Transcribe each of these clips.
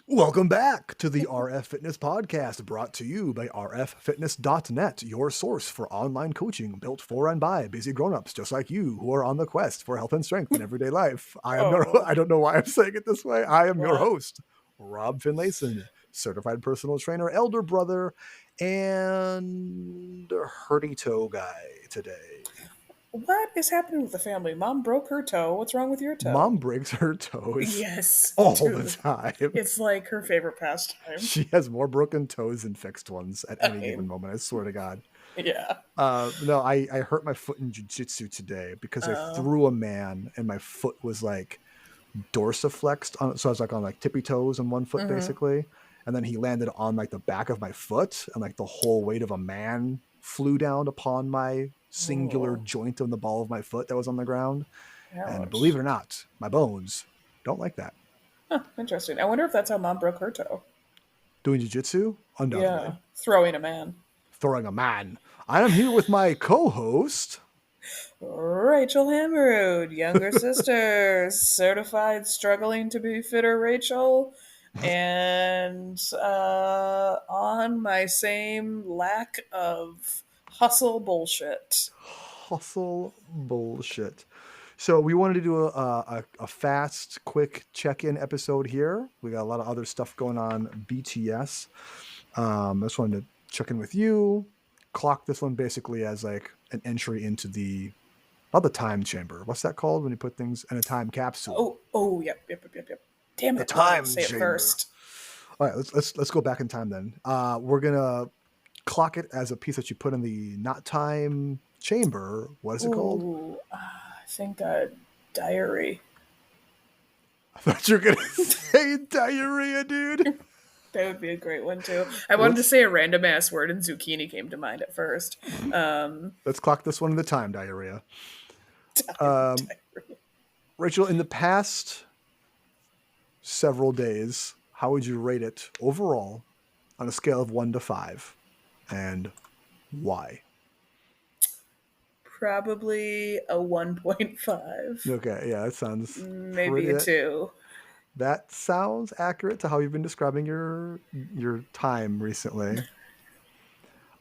Welcome back to the RF Fitness Podcast, brought to you by rffitness.net, your source for online coaching built for and by busy grown-ups just like you who are on the quest for health and strength in everyday life. Oh, I don't know why I'm saying it this way. I am your what? host, Rob Finlayson, certified personal trainer, elder brother, and hurdy toe guy today. What is happening with the family? Mom broke her toe. What's wrong with your toe? Mom breaks her toes Yes, all the dude. time. It's like her favorite pastime. She has more broken toes than fixed ones at any I, given moment. I swear to God. yeah. No, I hurt my foot in jujitsu today because I Uh, threw a man and my foot was like dorsiflexed on, so I was like on like tippy toes on one foot mhm. basically, and then he landed on like the back of my foot, and like the whole weight of a man flew down upon my singular Oh, joint on the ball of my foot that was on the ground. And believe ouch. it or not, my bones don't like that. Huh, interesting. I wonder if that's how mom broke her toe. Doing jujitsu, undoubtedly. Yeah, throwing a man. Throwing a man. I am here with my co-host. Rachel Hammerud, younger sister, certified struggling to be fitter Rachel, and on my same lack of hustle bullshit. Hustle bullshit. So we wanted to do a fast, quick check-in episode here. We got a lot of other stuff going on BTS. I just wanted to check in with you. Clock this one basically as like an entry into the not the time chamber. What's that called when you put things in a time capsule? Oh, yep. Damn The it! Why did I time say it chamber. first? All right, let's go back in time then. We're gonna clock it as a piece that you put in the not time chamber. What is it called? Ooh, I think diary. I thought you were gonna say diarrhea, dude. That would be a great one too. I wanted to Let's say a random ass word, and zucchini came to mind at first. let's clock this one in the time diarrhea. Um, Diary. Rachel, in the past several days, how would you rate it overall on a scale of 1 to 5, and why? Probably a 1.5, Okay, yeah, that sounds maybe pretty. a 2. That sounds accurate to how you've been describing your time recently.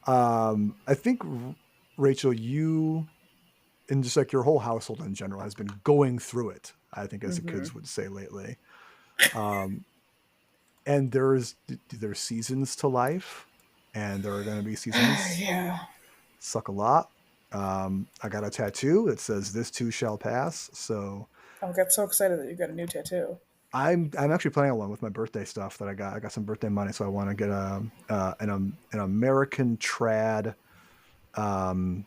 I think Rachel, you and just like your whole household in general has been going through it. I think, as the Mm-hmm. kids would say lately. Um, and there's seasons to life, and there are going to be seasons. Yeah. Suck a lot. I got a tattoo that says "This too shall pass." So I got so excited that you got a new tattoo. I'm actually planning along with my birthday stuff that I got. I got some birthday money, so I want to get an American trad um,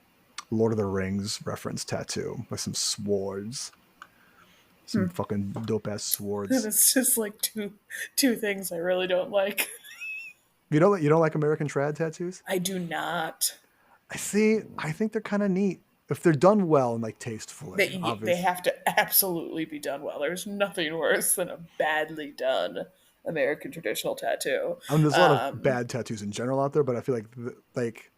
Lord of the Rings reference tattoo with some swords, some fucking dope ass And swords. it's just like two things I really don't like. You don't like American trad tattoos? I do not. I see. I think they're kind of neat if they're done well and like tastefully. They Obvious. have to absolutely be done well. There's nothing worse than a badly done American traditional tattoo. I mean, there's a lot of Um, bad tattoos in general out there, but I feel like like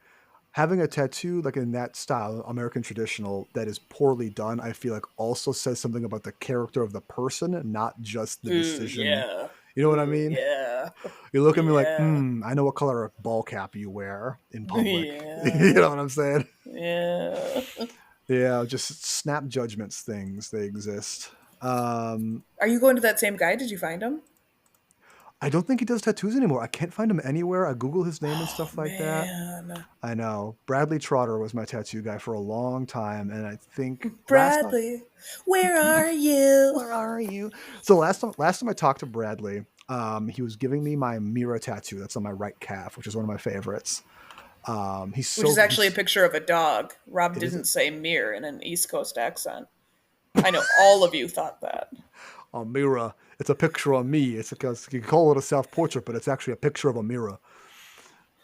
having a tattoo like in that style, American traditional, that is poorly done, I feel like also says something about the character of the person, not just the ooh decision. yeah, You know what I ooh mean? yeah, You look at me like, yeah, I know what color of ball cap you wear in public. You yeah, know what I'm saying? yeah. Yeah, just snap judgments things, they exist. Um, Are you going to that same guy? Did you find him? I don't think he does tattoos anymore. I can't find him anywhere. I Google his name and Oh stuff like that. man, I know. Bradley Trotter was my tattoo guy for a long time, and I think last time Bradley, where are you? where are you? So last time I talked to Bradley, he was giving me my Mira tattoo that's on my right calf, which is one of my favorites. Which is actually a He's picture of a dog. Rob it is didn't say mirror in an East Coast accent. I know all of you thought that. a Mira. It's a picture of me. It's because you can call it a self portrait, but it's actually a picture of a mirror.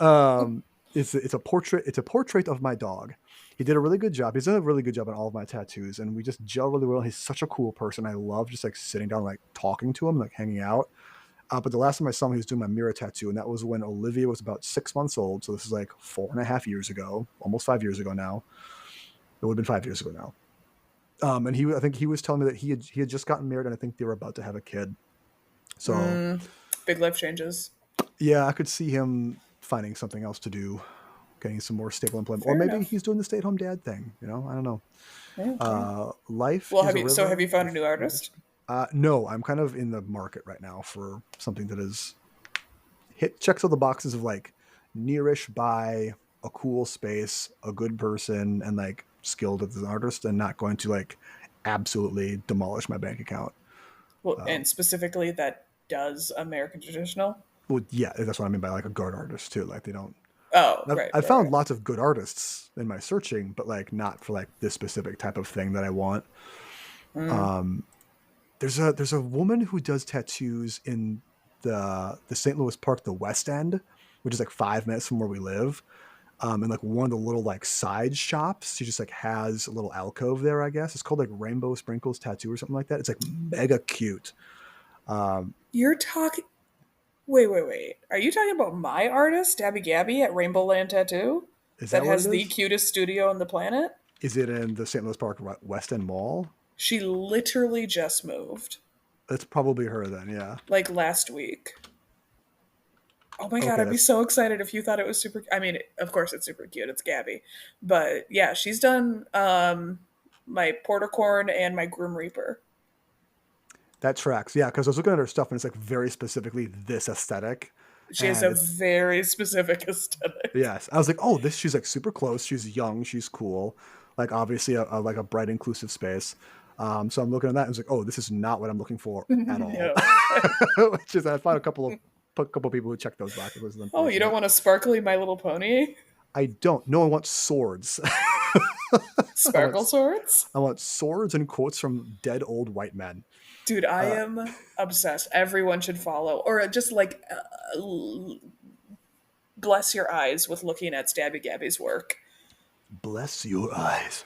Um, it's a portrait. It's a portrait of my dog. He did a really good job. He's done a really good job on all of my tattoos, and we just gel really well. He's such a cool person. I love just like sitting down, like talking to him, like hanging out. But the last time I saw him, he was doing my Mira tattoo, and that was when Olivia was about 6 months old. So this is like 4.5 years ago, almost 5 years ago now. It would have been 5 years ago now. I think he was telling me that he had just gotten married, and I think they were about to have a kid. So Big life changes. Yeah, I could see him finding something else to do, getting some more stable employment, or Fair maybe enough. he's doing the stay-at-home dad thing. I don't know. Okay. Life Well, is a have you river found a with new no bridge. artist? No, I'm kind of in the market right now for something that is checks all the boxes of like nearish by a cool space, a good person, and like skilled as an artist, and not going to like absolutely demolish my bank account. Well, Um, and specifically that does American traditional. well, yeah, that's what I mean by like a good artist too. Like they don't. Oh, right, I've right, found right. lots of good artists in my searching, but like not for like this specific type of thing that I want. Mm. Um, there's a woman who does tattoos in the St. Louis Park, the West End, which is like 5 minutes from where we live. And like one of the little like side shops, she just like has a little alcove there. I guess it's called like Rainbow Sprinkles Tattoo or something like that. It's like mega cute. Um, You're talking. Wait, wait, wait. Are you talking about my artist, Gabby Gabby at Rainbow Land Tattoo, is that that what it has the is? cutest studio on the planet? Is it in the St. Louis Park West End Mall? She literally just moved, It's probably her then. Yeah. like last week. Oh my god, Okay, I'd be that's so excited if you thought it was super. I mean, of course it's super cute. It's Gabby, but yeah, she's done my Porter Corn and my Grim Reaper. that tracks. Yeah, because I was looking at her stuff and it's like very specifically this aesthetic, She has and a it's very specific aesthetic. yes. I was like, oh, this. She's like super close. She's young. She's cool. Like obviously a like a bright inclusive space. So I'm looking at that and it's like, oh, this is not what I'm looking for at all. No. Which is I found a couple of people who check those boxes, which is Oh, you don't unfortunate. want a sparkly My Little Pony? I don't. No one wants swords. I Sparkle want swords? I want swords and quotes from dead old white men. Dude, I Uh, am obsessed. Everyone should follow. Or just like, bless your eyes with looking at Stabby Gabby's work. bless your eyes.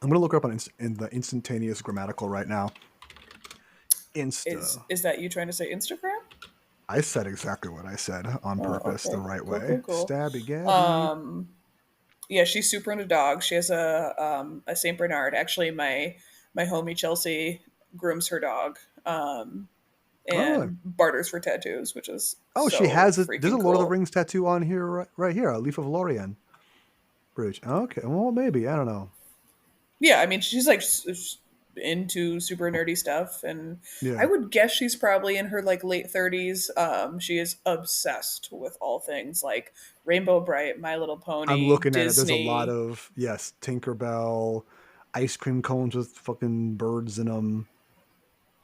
I'm gonna look her up in the instantaneous grammatical right now. Insta. Is that you trying to say Instagram? I said exactly what I said on Oh, purpose, the okay. right Cool, way. cool, cool. Stabby Gabby. Um, yeah, she's super into dogs. She has a Saint Bernard. Actually, my homie Chelsea grooms her dog, Oh, really? and barters for tattoos, which is Oh, she so has a. There's a freaking Lord of the cool. Rings tattoo on here, right here, a leaf of Lorien bridge. Okay, well, maybe I don't know. Yeah, I mean, she's like into super nerdy stuff, and I Yeah, would guess she's probably in her like late 30s. She is obsessed with all things like Rainbow Bright, My Little I'm Pony, looking at it. There's a lot Disney, of yes, Tinkerbell, ice cream cones with fucking birds in them.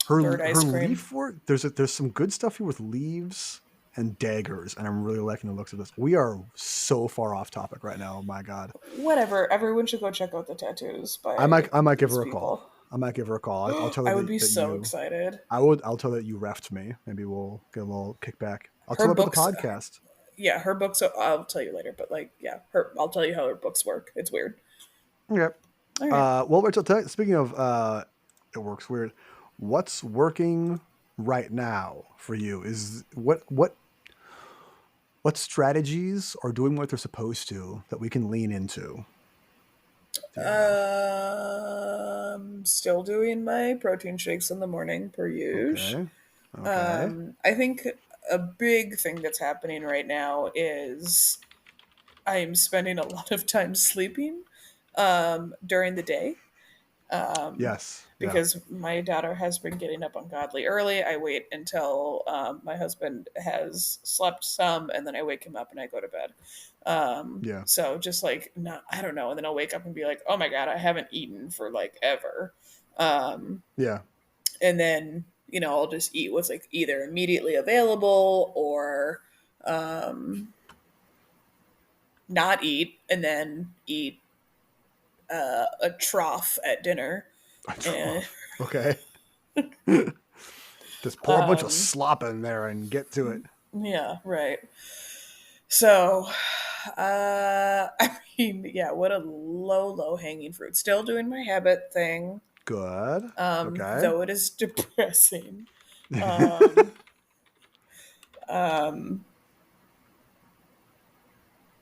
bird Her ice cream. leaf work. There's some good stuff here with leaves and daggers, and I'm really liking the looks of this. We are so far off topic right now. Oh my god. Whatever. Everyone should go check out the tattoos I might by I might give these her a call. people. I might give her a call. I'll tell her I would be that so you. excited. I'll tell her that you refed me. Maybe we'll get a little kickback. I'll Her tell her about the books, podcast. yeah, her books. I'll tell you later, but like, yeah, her. I'll tell you how her books work. It's weird. Okay. All right. Well, Rachel, speaking of it works weird. What's working right now for you? Is what strategies are doing what they're supposed to that we can lean into? Do you have? Still doing my protein shakes in the morning per usual. Okay. Okay. I think a big thing that's happening right now is I'm spending a lot of time sleeping during the day. Yes. Yeah. Because my daughter has been getting up ungodly early. I wait until my husband has slept some, and then I wake him up and I go to bed. Yeah. So just like not, I don't know, and then I'll wake up and be like, "Oh my god, I haven't eaten for like ever," um, Yeah. and then I'll just eat what's like either immediately available or not eat, and then eat a trough at dinner. A And trough. Okay. Just pour a bunch of slop in there and get to it. yeah, right. So, I mean, yeah, what a low hanging fruit. Still doing my habit thing, Good. Okay. though it is depressing. Um, um,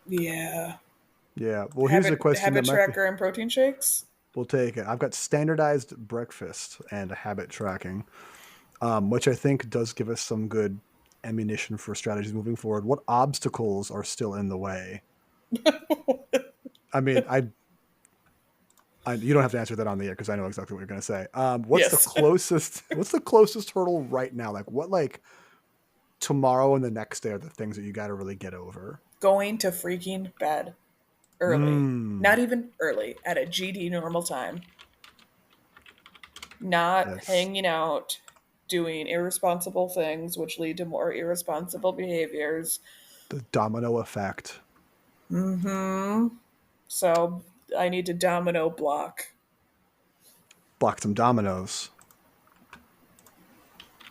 yeah, Yeah. Well, here's a question that habit might be. tracker and protein shakes. We'll take it. I've got standardized breakfast and habit tracking, which I think does give us some good ammunition for strategies moving forward. What obstacles are still in the way? I mean, you don't have to answer that on the air because I know exactly what you're going to say. What's the Yes. closest? What's the closest hurdle right now? Like what? Like tomorrow and the next day are the things that you got to really get over. Going to freaking bed early. Mm, Not even early, at a GD normal time. Not yes, hanging out, doing irresponsible things, which lead to more irresponsible behaviors. the domino effect. Mm-hmm. So I need to domino block. Block some dominoes.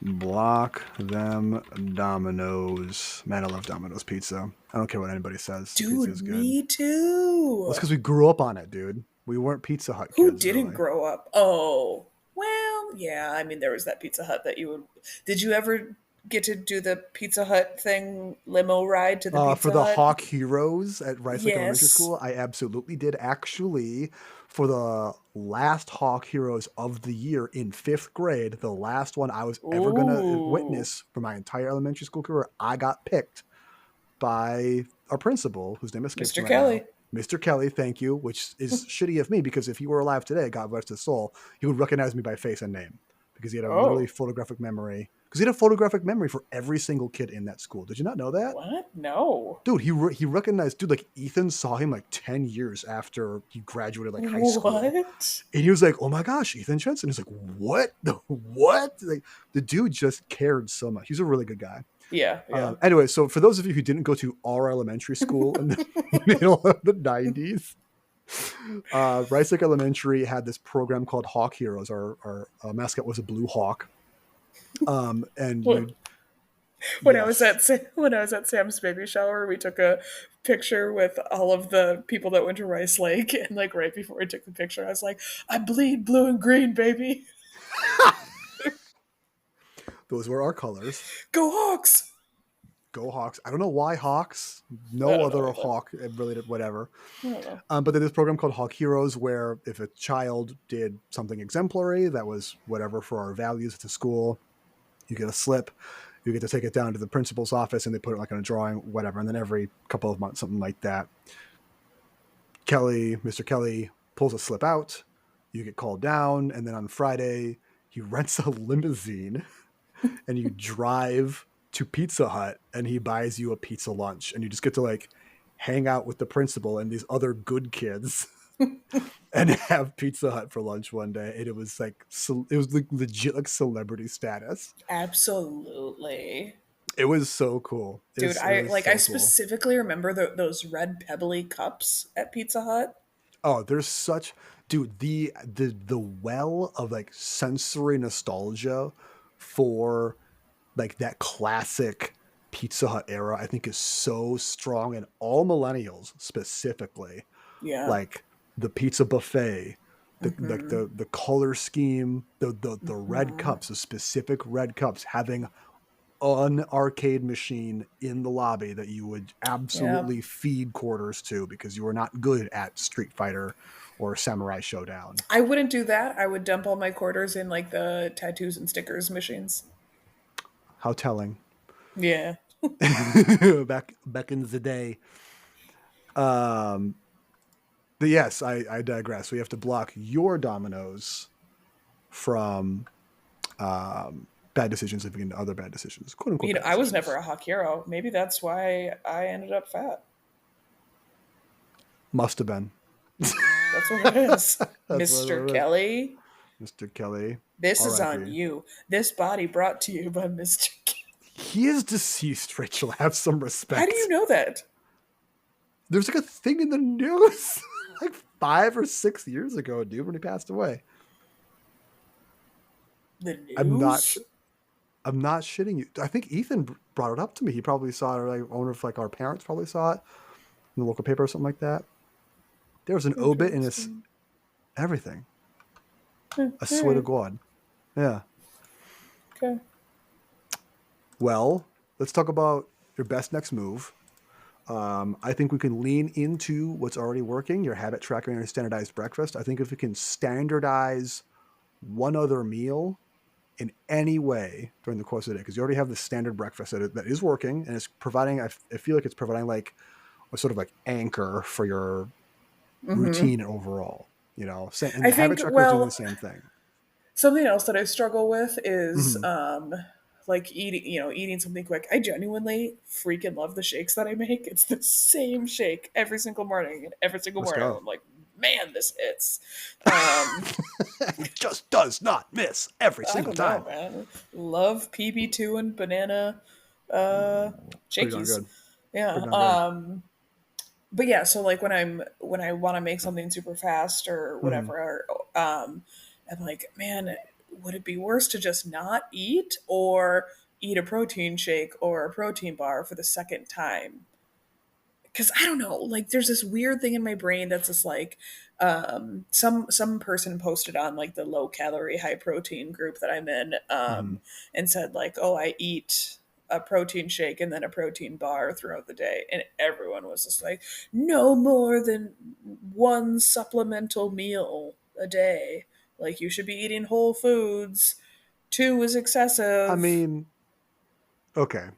Block them dominoes. Man, I love Domino's pizza. I don't care what anybody says. The pizza Dude, is good. me Well, it's too. because we grew up on it, dude. We weren't Pizza Hut Who kids, didn't really. grow up? Oh, well, yeah. I mean, there was that Pizza Hut that you would. Did you ever get to do the Pizza Hut thing, limo ride to the For Pizza the Hut? Hawk Heroes at Rice Lake Elementary Yes. School, I absolutely did. Actually, for the last Hawk Heroes of the year in 5th grade, the last one I was ever going to Ooh, witness for my entire elementary school career, I got picked by our principal, whose name escapes me Mr. right now. Kelly. Mr. Kelly, thank you, which is shitty of me because if he were alive today, God rest his soul, he would recognize me by face and name because he had a literally Oh, photographic memory. Because he had a photographic memory for every single kid in that school. Did you not know that? what? No. Dude, he recognized, dude, like Ethan saw him like 10 years after he graduated like high school. What? And he was like, oh my gosh, Ethan Jensen. He's like, what? What? Like the dude just cared so much. He's a really good guy. Yeah, yeah. Anyway, so for those of you who didn't go to our elementary school in the middle of the 90s, Rice Lake Elementary had this program called Hawk Heroes. Our mascot was a blue hawk. And What? you, When I was yes. at when I was at Sam's baby shower, we took a picture with all of the people that went to Rice Lake, and like right before we took the picture, I was like, "I bleed blue and green, baby. Those were our colors. Go Hawks!" Go Hawks. I don't know why Hawks. I No don't know other either. Hawk related, whatever. I don't know. But then this program called Hawk Heroes, where if a child did something exemplary that was whatever for our values at the school, you get a slip. You get to take it down to the principal's office, and they put it like in a drawing, whatever. And then every couple of months, something like that, Mr. Kelly pulls a slip out. You get called down, and then on Friday, he rents a limousine and you drive to Pizza Hut and he buys you a pizza lunch and you just get to like hang out with the principal and these other good kids and have Pizza Hut for lunch one day. And it was like, it was like legit like celebrity status. Absolutely. It was so cool. Dude, It I was like I so cool. specifically remember those red pebbly cups at Pizza Hut. Oh, there's such, dude, the well of like sensory nostalgia for like that classic Pizza Hut era, I think is so strong, and all millennials specifically, Yeah. like the pizza buffet, Mm-hmm. the color scheme, the red Mm-hmm. cups, the specific red cups, having an arcade machine in the lobby that you would Yeah. absolutely feed quarters to because you were not good at Street Fighter or Samurai Showdown. I wouldn't do that. I would dump all my quarters in like the tattoos and stickers machines. How telling. Yeah. back in the day. Um, but yes, I digress. We have to block your dominoes from bad decisions leading into other bad decisions, quote unquote You know, bad I was never decisions. a hawk hero. Maybe that's why I ended up fat. Must have been. That's what it is. That's what Mr. it is. Kelly, Mr. Kelly, this is on R.I.P. you. This body brought to you by Mr. Kelly. He is deceased, Rachel. Have some How do you respect. know that? There's like a thing in the news like 5 or 6 years ago, dude, when he passed away. The I'm not. news? I'm not shitting you. I think Ethan brought it up to me. He probably saw it, or like, I wonder if like our parents probably saw it in the local paper or something like that. There was an obit in his Interesting. everything. All I swear to right. God. Yeah. Okay. Well, let's talk about your best next move. I think we can lean into what's already working, your habit tracker and your standardized breakfast. I think if we can standardize one other meal in any way during the course of the day, because you already have the standard breakfast that is working and it's providing, I feel like it's providing like a sort of like anchor for your Hmm. routine overall, and I the habit think, tracker is doing the well, same thing. something else that I struggle with is Hmm. like eating something quick. I genuinely freaking love the shakes that I make. It's the same shake every single morning, and every single Let's morning go. I'm like, man, this hits. Um, It just does not miss every I single don't know, time. man. Love PB2 and banana uh Pretty darn shakies. good. Yeah. Pretty darn good. But yeah, so like when I want to make something super fast or Hmm. whatever, I'm like, man, would it be worse to just not eat or eat a protein shake or a protein bar for the second time? Because I don't know, like there's this weird thing in my brain that's just like, some person posted on like the low calorie high protein group that I'm in, Hmm. and said like, oh, I eat a protein shake and then a protein bar throughout the day, and everyone was just like, no more than one supplemental meal a day, like you should be eating whole foods, two is I excessive. mean, okay.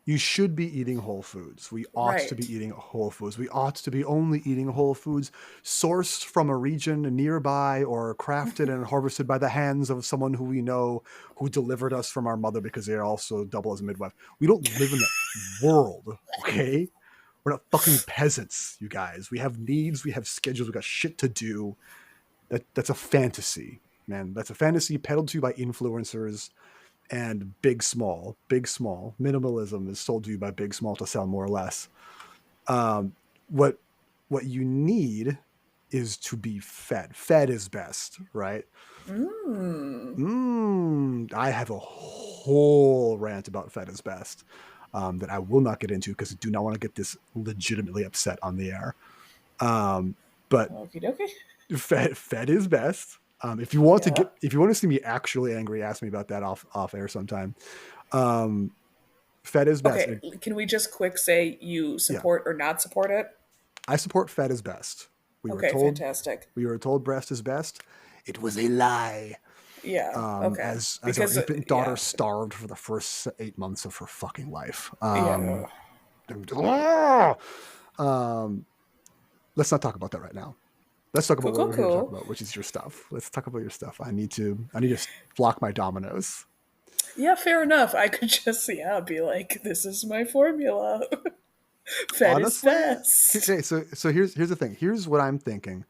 You should be eating whole foods. We ought to be Right. eating whole foods. We ought to be only eating whole foods sourced from a region nearby or crafted and harvested by the hands of someone who we know who delivered us from our mother because they are also double as a midwife. We don't live in that world, okay? We're not fucking peasants, you guys. We have needs, we have schedules, we got shit to do. That's a fantasy, man. That's a fantasy peddled to you by influencers and big small minimalism is sold to you by big small to sell more or less. um, what what you need is to be fed is best, right? Mm. I have a whole rant about fed is best, that I will not get into because I do not want to get this legitimately upset on the air. But Okie dokie. fed is best. If you want to Yeah. see me actually angry, ask me about that off air sometime. um, Fed is best. Okay, can we just quick say you Yeah, support or not support it? I support fed is best. We were Okay, told fantastic. breast is best. It was a lie. Yeah, okay. As our Because, infant daughter yeah, starved for the first 8 months of her fucking life. yeah. Um, let's not talk about that right now. Let's talk about Cool, what cool, we're here to talk cool. about, which is your stuff. Let's talk about your stuff. I need to flock my dominoes. Yeah, fair enough. I could just, yeah, be like, this is my formula. Fed is Honestly, best. okay. So here's the thing. Here's what I'm thinking.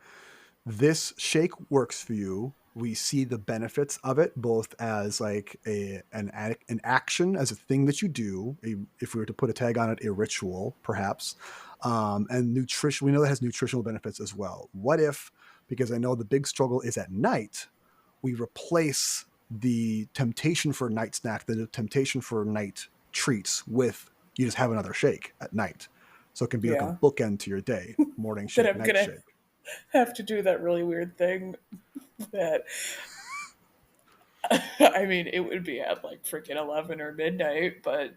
This shake works for you. We see the benefits of it both as like an action, as a thing that you do. If we were to put a tag on it, a ritual, perhaps, and nutrition. We know that has nutritional benefits as well. What if, because I know the big struggle is at night, we replace the temptation for night snack, the temptation for night treats with you just have another shake at night. So it can be like a Yeah. bookend to your day, morning Then shake, I'm night gonna shake. have to do that really weird thing that, I mean, it would be at like freaking 11 or midnight, but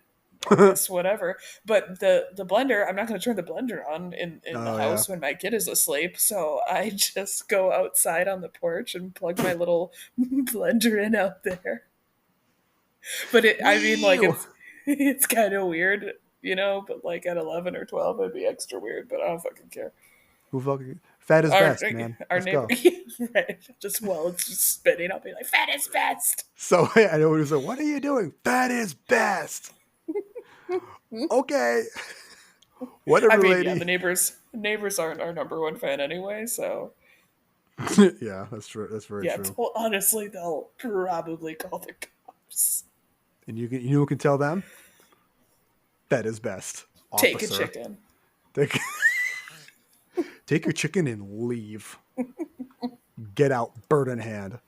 I guess whatever. But the blender, I'm not going to turn the blender on in the Oh yeah. house when my kid is asleep, so I just go outside on the porch and plug my little blender in out there. But I mean, like Wee! it's kind of weird, but like at 11 or 12 it'd be extra weird, but I don't fucking care. Who fucking fat is Our best, man. our Let's neighbor, go. right? Just while it's just spinning, I'll be like, "Fat is best." So I know what he's like. What are you doing? Fat is best. Okay. I Whatever, mean, yeah, the lady. neighbors aren't our number one fan anyway, so Yeah, that's true. That's very yeah. true. Honestly, they'll probably call the cops. And you know who can tell them? Fat is best, Take a officer. chicken. Take, take your chicken and leave. Get out, bird in hand.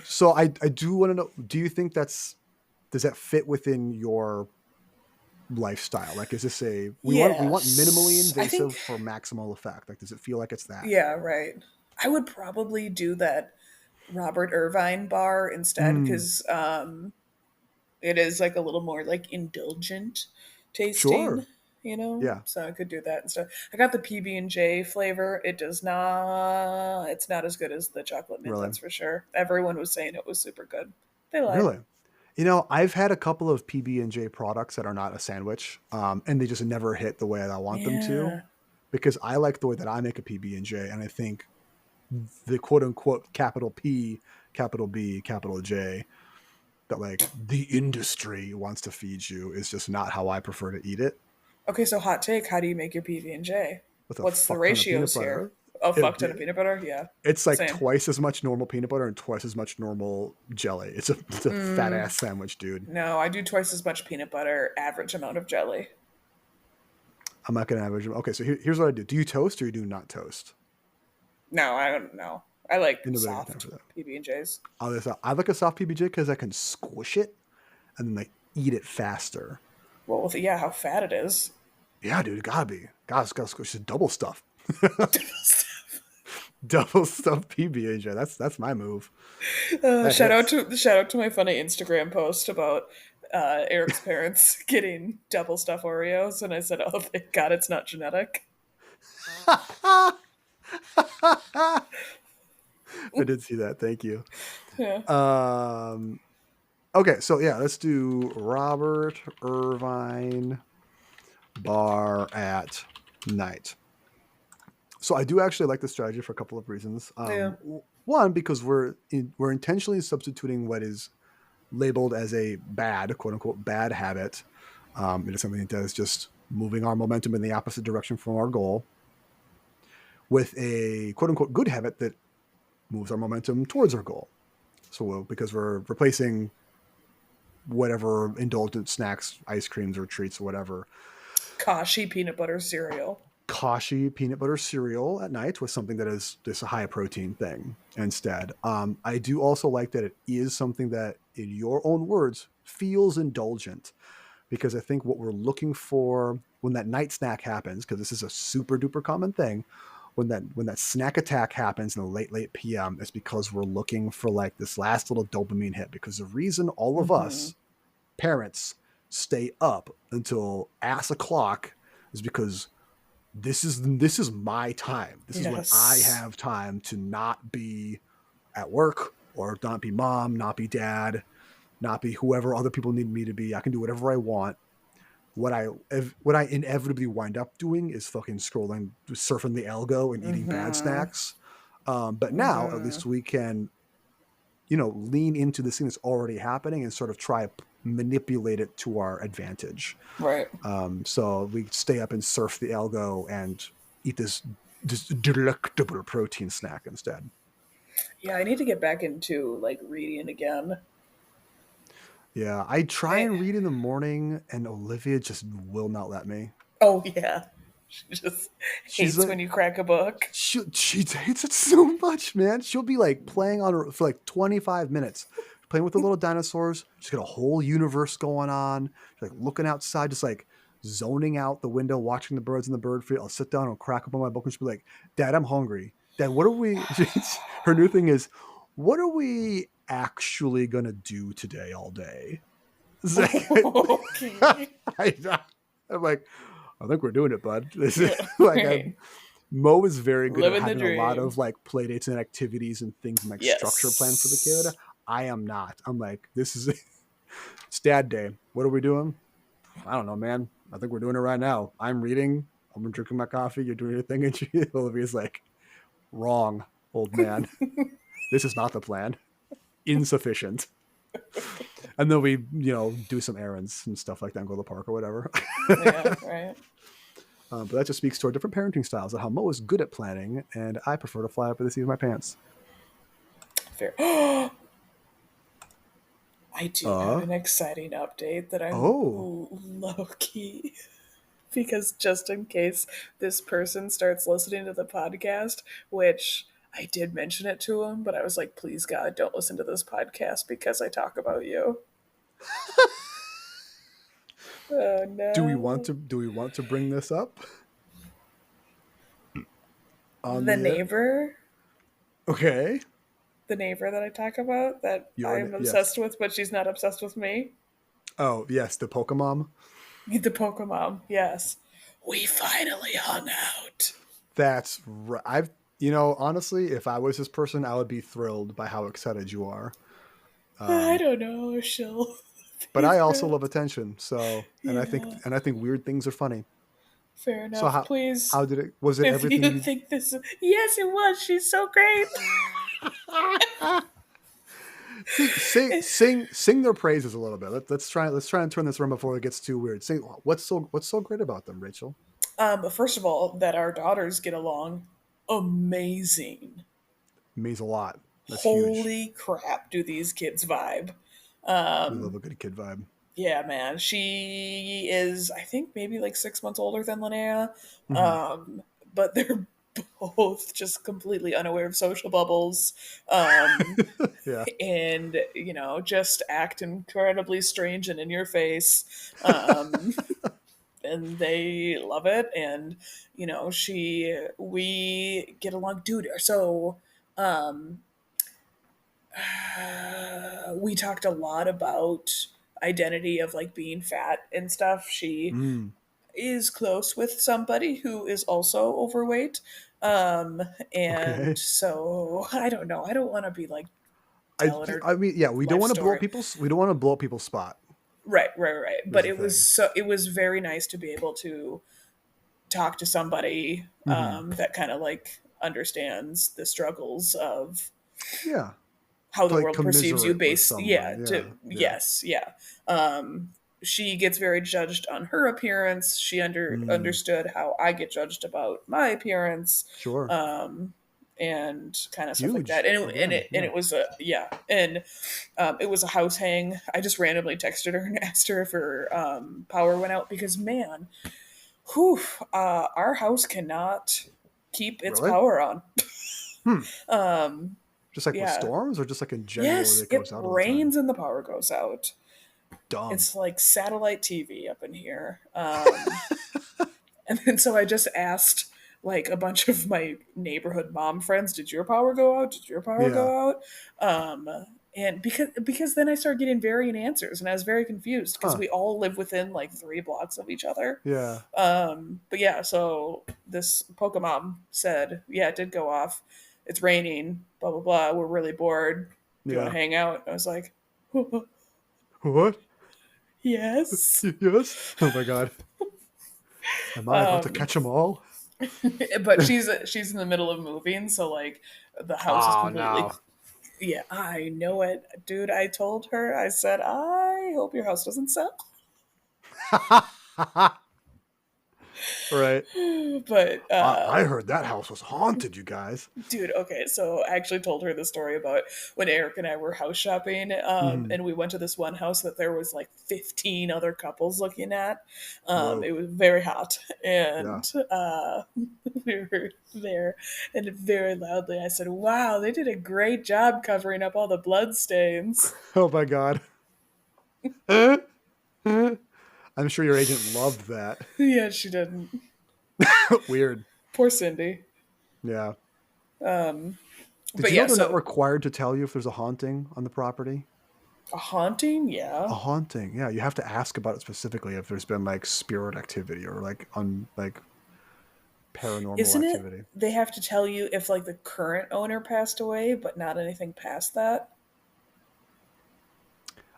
So I do want to know, do you think does that fit within your lifestyle? Like, is this a we want minimally Yes, I think. invasive for maximal effect? Like, does it feel like it's that? Yeah, right. I would probably do that Robert Irvine bar instead Mm, because it is like a little more like indulgent tasting, sure. Yeah. So I could do that instead. I got the PB&J flavor. It's not as good as the chocolate mint, Really. that's for sure. Everyone was saying it was super good. They lied. Really? You know, I've had a couple of PB&J products that are not a sandwich, and they just never hit the way that I want them to, Yeah. because I like the way that I make a PB&J, and I think the quote unquote capital P, capital B, capital J that like the industry wants to feed you is just not how I prefer to eat it. Okay, so hot take. How do you make your PB and J? With a What's the fuck ton of peanut ratios here? butter. A It, fuck ton of peanut butter. Yeah, it's like same. twice as much normal peanut butter and twice as much normal jelly. It's a fat ass sandwich, dude. No, I do twice as much peanut butter, average amount of jelly. I'm not gonna average them. Okay, so here's what I do. Do you toast or you do not toast? No, I don't know. I like Ain't nobody got time soft for that. PB and J's. I like a soft PBJ because I can squish it and then like eat it faster. Well, with yeah, how fat it is. Yeah, dude, it gotta be. Gotta squish it. Double stuff. Double stuff PB&J. That's my move. That hits. Shout out to my funny Instagram post about Eric's parents getting double stuff Oreos, and I said, "Oh, thank God, it's not genetic." I did see that. Thank you. Yeah, Um. Okay, so yeah, let's do Robert Irvine bar at night. So I do actually like the strategy for a couple of reasons. yeah. One, because we're intentionally substituting what is labeled as a bad, quote unquote, bad habit. It is something that is just moving our momentum in the opposite direction from our goal, with a quote unquote good habit that moves our momentum towards our goal. So because we're replacing whatever indulgent snacks, ice creams or treats or whatever, Kashi peanut butter cereal. Kashi peanut butter cereal at night with something that is just a high protein thing instead. I do also like that it is something that, in your own words, feels indulgent, because I think what we're looking for when that night snack happens, because this is a super duper common thing, when that snack attack happens in the late PM, is because we're looking for like this last little dopamine hit. Because the reason all of Mm-hmm. us parents stay up until ass o'clock is because this is my time. This is when I Yes. have time to not be at work, or not be mom, not be dad, not be whoever other people need me to be. I can do whatever I want. What I inevitably wind up doing is fucking scrolling, surfing the algo, and eating bad Mm-hmm. snacks. But now at Mm-hmm. least we can, lean into this thing that's already happening and sort of try to manipulate it to our advantage. Right. So we stay up and surf the algo and eat this delectable protein snack instead. Yeah, I need to get back into like reading again. Yeah, I try I, and read in the morning, and Olivia just will not let me. oh yeah, she just She's hates when like, you crack a book. she hates it so much, man. She'll be like playing on her for like 25 minutes, playing with the little dinosaurs. She's got a whole universe going on. She's like looking outside, just like zoning out the window, watching the birds in the bird feed. I'll sit down and crack open my book, and she'll be like, "Dad, I'm hungry. Dad, what are we?" Her new thing is, "What are we actually gonna do today all day?" It's like, Okay. I'm like, I think we're doing it, bud. This is Yeah. like Right. Mo is very good at Living the having a lot dream. of like play dates and activities and things and like structure plan for the kid. Yes. I am not. I'm like, this is it's dad day. What are we doing? I don't know, man. I think we're doing it right now. I'm reading. I'm drinking my coffee. You're doing your thing. And Olivia's like, wrong, old man. This is not the plan. Insufficient. And then we, do some errands and stuff like that and go to the park or whatever. Yeah. Right. But that just speaks to our different parenting styles and how Mo is good at planning, and I prefer to fly up by the seat of my pants. Fair. I do have Uh an exciting update that I'm oh, low key because just in case this person starts listening to the podcast, which I did mention it to him, but I was like, please God, don't listen to this podcast because I talk about you. Oh no. do we want to bring this up on The the air? neighbor, Okay. the neighbor that I talk about that I'm Yes. obsessed with, but she's not obsessed with me. Oh, yes, the Pokemon. The Pokemon, yes. We finally hung out. That's right. Honestly, if I was this person, I would be thrilled by how excited you are. I don't know. She'll But I also favorite. love attention. So, Yeah, and I think weird things are funny. fair So enough. Please, how did it? Was it if everything you you? think this, yes, it was. She's so great. Sing their praises a little bit. Let's try and turn this around before it gets too weird. Sing what's so great about them, Rachel? First of all, that our daughters get along amazing. It means a lot. That's huge. Holy crap, do these kids vibe? We love a good kid vibe. Yeah, man. She is, I think, maybe like 6 months older than Linnea. Hmm. Um, but they're both just completely unaware of social bubbles. Um, Yeah. and, just act incredibly strange and in your face. And they love it. And, we get along. Dude, so we talked a lot about identity of like being fat and stuff. She Mm, is close with somebody who is also overweight. Um, and okay. so I don't know. I don't want to be like telling her I mean, yeah, life story. we don't want to blow up people's spot. Right, right, right. Is But the thing. it was very nice to be able to talk to somebody Hmm. that kind of like understands the struggles of Yeah. how To the like world perceives you commiserate with based, yeah, someone. to Yeah. Yeah. yes, yeah. She gets very judged on her appearance. She Mm, understood how I get judged about my appearance, sure. um and kind of stuff like that. Huge And for them. and Yeah. it was a yeah. And it was a house hang. I just randomly texted her and asked her if her power went out because man, whew, our house cannot keep its Really? power on. Hmm. Um Just like with yeah. storms, or just like in general, Yes, it it goes out all the time. rains and the power goes out. Dumb. It's like satellite TV up in here. And then so I just asked like a bunch of my neighborhood mom friends, "Did your power go out? Did your power Yeah. go out?" And because then I started getting varying answers, and I was very confused because Huh. we all live within like 3 blocks of each other. Yeah. But yeah, so this Pokemon said, "Yeah, it did go off. It's raining. Blah blah blah. We're really bored. Do you want to Yeah. hang out?" I was like, What? "Yes." Yes. Oh my god. Am I about to Um, catch them all? but she's in the middle of moving, so like the house is Oh completely. no. Yeah, I know it, dude. I told her. I said, I hope your house doesn't sell. Right. But I heard that house was haunted, you guys. dude, okay, so I actually told her the story about when Eric and I were house shopping, Hmm. and we went to this one house that there was like 15 other couples looking at. Whoa. It was very hot, Yeah. and we were there, and very loudly I said, "Wow, they did a great job covering up all the blood stains." Oh my god. I'm sure your agent loved that. Yeah, she didn't. Weird. Poor Cindy. Yeah. Did But you know yeah, they're not so required to tell you if there's a haunting on the property? a haunting, A yeah. haunting. Yeah, you have to ask about it specifically if there's been like spirit activity or like paranormal Isn't it? activity. They have to tell you if like the current owner passed away, but not anything past that.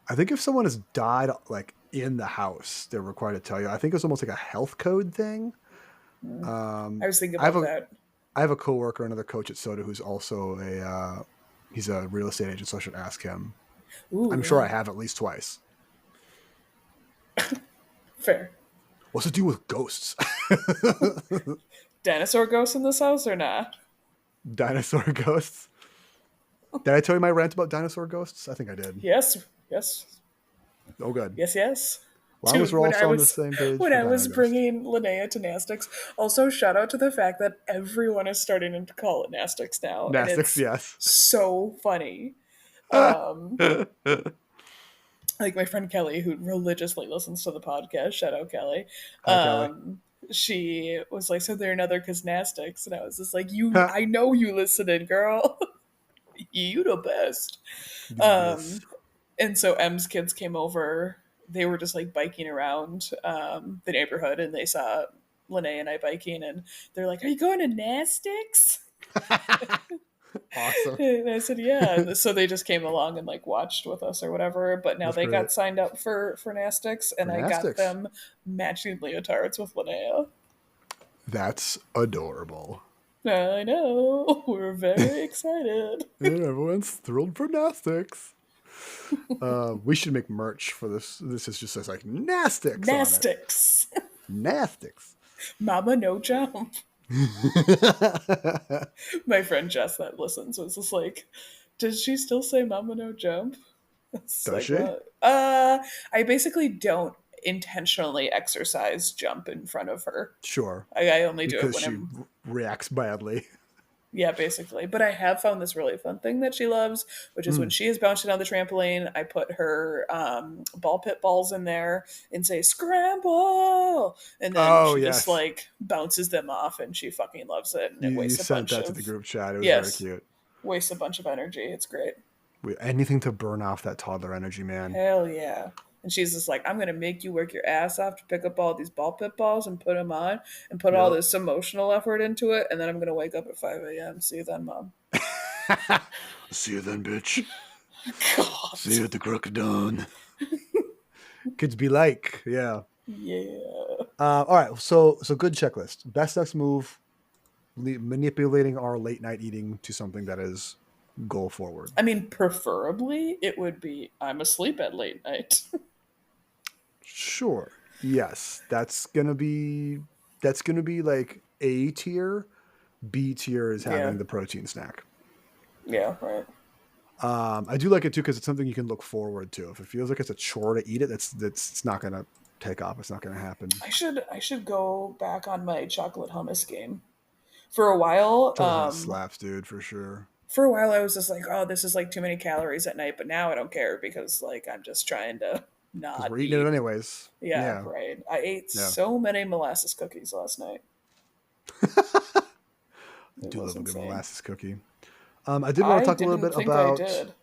I think if someone has died like in the house, they're required to tell you. I think it's almost like a health code thing. I was thinking I have about a that. I have a coworker, another coach at Soda, who's also he's a real estate agent, so I should ask him. Ooh, I'm sure I yeah. have at least twice. Fair. What's it do with ghosts? Dinosaur ghosts in this house or not? Dinosaur ghosts. Did I tell you my rant about dinosaur ghosts? I think I did. Yes, yes, Oh, good. yes, yes. As long as Dude, we're also on the same page when for I dino was ghosts. bringing Linnea to Nastics, also shout out to the fact that everyone is starting to call it Nastics now, and Gymnastics, it's yes. so funny. Hi, Like my friend Kelly, who religiously listens to the podcast, shout out Kelly. Kelly. She was like, "So they're another gymnastics," and I was just like, "You, I know you listening, girl. You the best." The Um, best. and so M's kids came over. They were just like biking around the neighborhood, and they saw Lene and I biking, and they're like, "Are you going to Nastics?" Awesome. And I said, yeah. And so they just came along and like watched with us or whatever. But now That's they great. got signed up for Nastics, and I got Gymnastics. them matching leotards with Linnea. That's adorable. I know. We're very excited. And everyone's thrilled for Gymnastics. We should make merch for this. This is just says like Nastics on it. Nastics. Nastics. Mama no jump. My friend Jess that listens was just like, does she still say Mama no jump? It's Does like she? what? I basically don't intentionally exercise jump in front of her. Sure. I only do it Because when she I'm reacts badly. yeah, basically. But I have found this really fun thing that she loves, which is when Mm. she is bouncing on the trampoline, I put her ball pit balls in there and say scramble, and then Oh she just yes. like bounces them off, and she fucking loves it, and it You wastes a sent bunch that to the of group chat. It was very yes, cute. wastes a bunch of energy. It's great. Anything to burn off that toddler energy, man. Hell yeah. And she's just like, I'm gonna make you work your ass off to pick up all these ball pit balls and put them on and put all Yep. this emotional effort into it, and then I'm gonna wake up at 5 a.m. See you then, mom. See you then, bitch. God. See you at the crack of dawn. Kids be like, yeah. Yeah. All right, so good checklist. Best next move, manipulating our late night eating to something that is goal forward. I mean, preferably it would be I'm asleep at late night. Sure. Yes, that's gonna be like A tier. B tier is Yeah. having the protein snack. Yeah, right. I do like it too because it's something you can look forward to. If it feels like it's a chore to eat it, that's it's not gonna take off. It's not gonna happen. I should go back on my chocolate hummus game. For a while, Chocolate hummus slaps, dude, for sure. I was just like, oh, this is like too many calories at night, but now I don't care because like I'm just trying to Because not we're eating it eat. anyways. Yeah, Yeah, right. I ate yeah. so many molasses cookies last night. It Do was love a good insane. molasses cookie. I did want to I talk a little didn't bit think I about, did.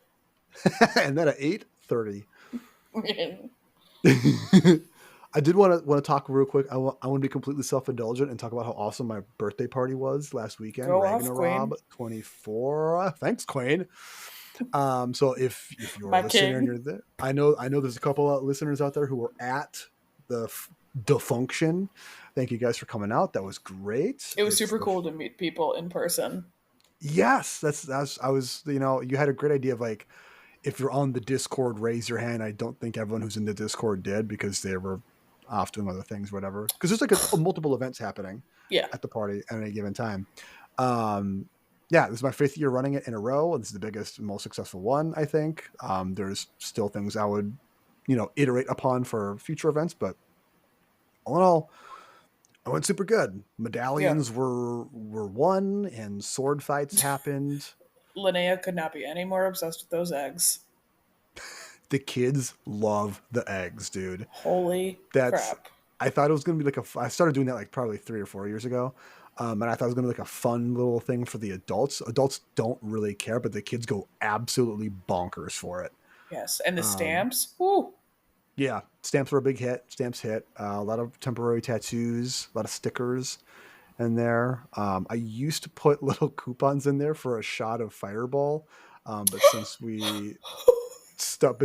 and then at 8:30. I did want to talk real quick. I want to be completely self indulgent and talk about how awesome my birthday party was last weekend. Go off, Ragnarok Queen. 24. Thanks, Queen. So if you're a My listener and king. you're there, I know there's a couple of listeners out there who were at the function. Thank you guys for coming out. That was great. It was It's super the cool to meet people in person. yes, that's I was you had a great idea of like if you're on the Discord, raise your hand. I don't think everyone who's in the Discord did because they were off doing other things, whatever. Because there's like a multiple events happening Yeah. at the party at any given time. Um, yeah, this is my fifth year running it in a row, and this is the biggest and most successful one, I think. There's still things I would, iterate upon for future events, but all in all, I went super good. Yeah. Medallions were won, and sword fights happened. Linnea could not be any more obsessed with those eggs. The kids love the eggs, dude. Holy That's crap. I thought it was gonna be like I started doing that like probably 3 or 4 years ago, and I thought it was gonna be like a fun little thing for the adults. Adults don't really care, but the kids go absolutely bonkers for it. Yes. And the Um, stamps. Woo. yeah, stamps were a big hit. Stamps hit a lot of temporary tattoos, a lot of stickers in there. I used to put little coupons in there for a shot of Fireball, but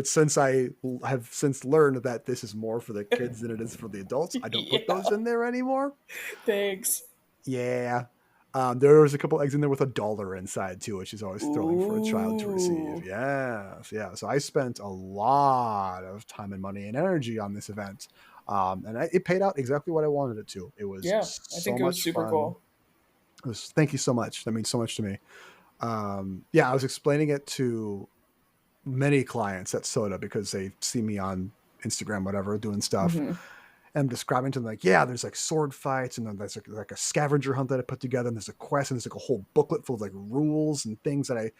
since I have since learned that this is more for the kids than it is for the adults, I don't put those Yeah. in there anymore. Thanks. Yeah. There was a couple eggs in there with $1 inside too, which is always thrilling for a child to receive. Ooh. Yes, yeah. So I spent a lot of time and money and energy on this event, and it paid out exactly what I wanted it to. It was Yeah. I so think it was much super fun. cool. Thank you so much. That means so much to me. Yeah, I was explaining it to many clients at Soda because they see me on Instagram, whatever, doing stuff. Hmm. And I'm describing to them like, yeah, there's like sword fights, and then there's like a scavenger hunt that I put together, and there's a quest, and there's like a whole booklet full of like rules and things that I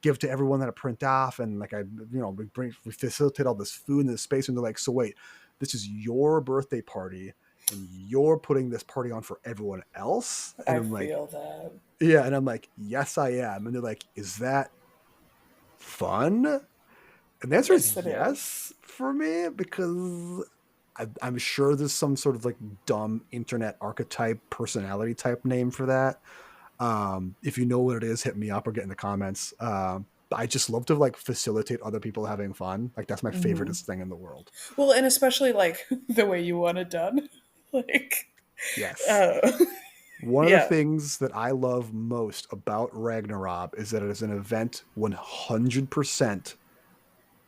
give to everyone that I print off, and like we facilitate all this food in this space, and they're like, so wait, this is your birthday party, and you're putting this party on for everyone else, and I I'm like, feel that. yeah, and I'm like, yes, I am, and they're like, is that fun? And the answer Yes, is it is. yes for me because I'm sure there's some sort of like dumb internet archetype personality type name for that. If you know what it is, hit me up or get in the comments. I just love to like facilitate other people having fun. Like that's my Hmm. favoriteest thing in the world. Well, and especially like the way you want it done. Like, Yes. uh, One of the yeah, things that I love most about Ragnarok is that it is an event 100%